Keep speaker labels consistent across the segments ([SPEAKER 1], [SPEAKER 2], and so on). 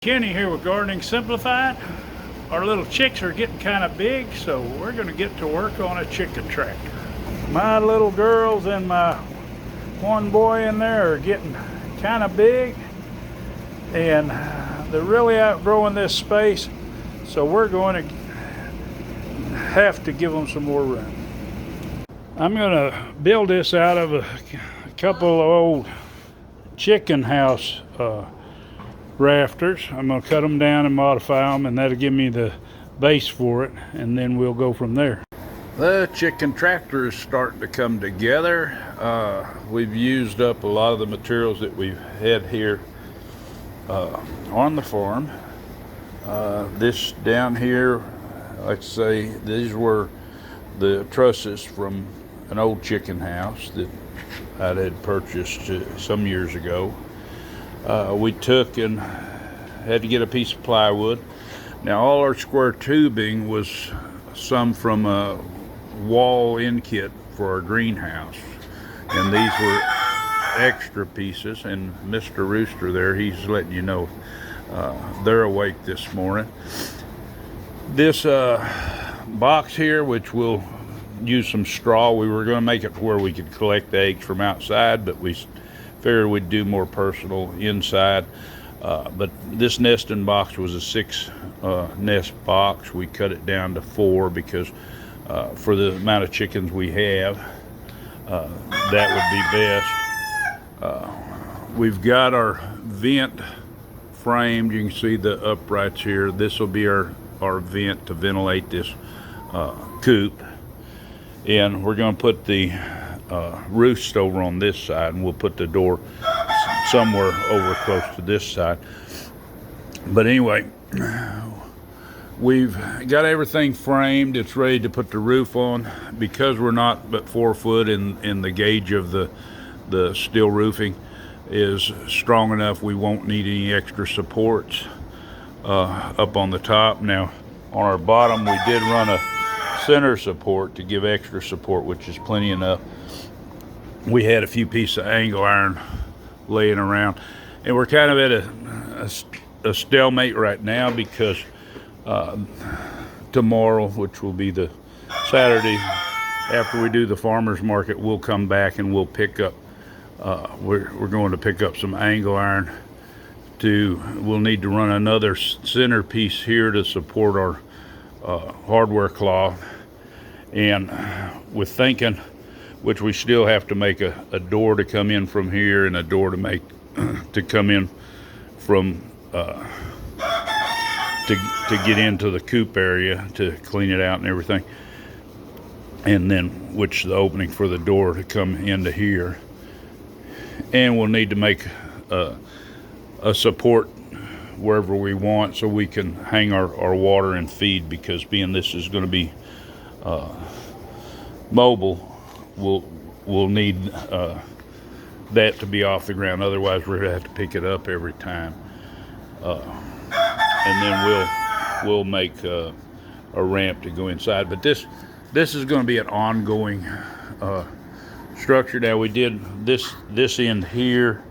[SPEAKER 1] Kenny here with Gardening Simplified. Our little chicks are getting kind of big, so we're going to get to work on a chicken tractor. My little girls and my one boy in there are getting kind of big, and they're really outgrowing this space, so we're going to have to give them some more room. I'm going to build this out of a couple of old chicken house rafters. I'm going to cut them down and modify them, and that'll give me the base for it, and then we'll go from there. The chicken tractor is starting to come together. We've used up a lot of the materials that we've had here on the farm. This down here, let's say these were the trusses from an old chicken house that I had purchased some years ago. We took and had to get a piece of plywood. Now all our square tubing was some from a wall in kit for our greenhouse, and these were extra pieces. And Mr. Rooster there, he's letting you know they're awake this morning. This box here, which we'll use some straw, we were going to make it to where we could collect eggs from outside, but we figured we'd do more personal inside. But this nesting box was a 6 nest box. We cut it down to 4 because for the amount of chickens we have, that would be best. We've got our vent framed. You can see the uprights here. This will be our vent to ventilate this coop. And we're going to put the roost over on this side, and we'll put the door somewhere over close to this side. But anyway, we've got everything framed. It's ready to put the roof on. Because we're not but 4 foot, in the gauge of the steel roofing is strong enough, we won't need any extra supports up on the top. Now on our bottom we did run a center support to give extra support, which is plenty enough. We had a few pieces of angle iron laying around, and we're kind of at a stalemate right now because tomorrow, which will be the Saturday after we do the farmers market, we'll come back and we'll pick up we're going to pick up some angle iron. We'll need to run another center piece here to support our hardware cloth, and with thinking, which we still have to make a door to come in from here, and a door to come in from to get into the coop area to clean it out and everything, and then which the opening for the door to come into here. And we'll need to make a support wherever we want so we can hang our water and feed, because being this is going to be mobile, we'll need that to be off the ground. Otherwise we're gonna have to pick it up every time, and then we'll make a ramp to go inside. But this is going to be an ongoing structure. Now we did this end here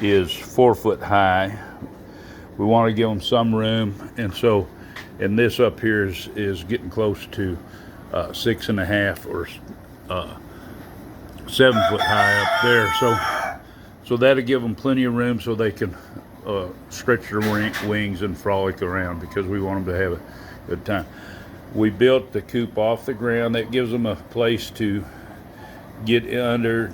[SPEAKER 1] is 4 foot high. We want to give them some room, and this up here is getting close to 6.5 or 7 foot high up there. So that'll give them plenty of room so they can stretch their wings and frolic around, because we want them to have a good time. We built the coop off the ground. That gives them a place to get under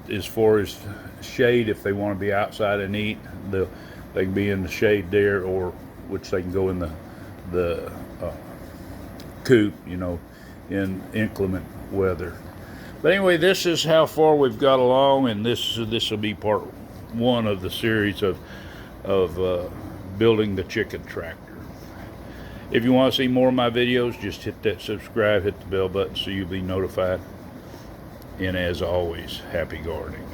[SPEAKER 1] as far as shade. If they want to be outside and eat, they can be in the shade there, or which they can go in the coop, in inclement weather. But anyway, this is how far we've got along, and this will be part 1 of the series of building the chicken tractor. If you want to see more of my videos, just hit that subscribe, hit the bell button so you'll be notified. And as always, happy gardening.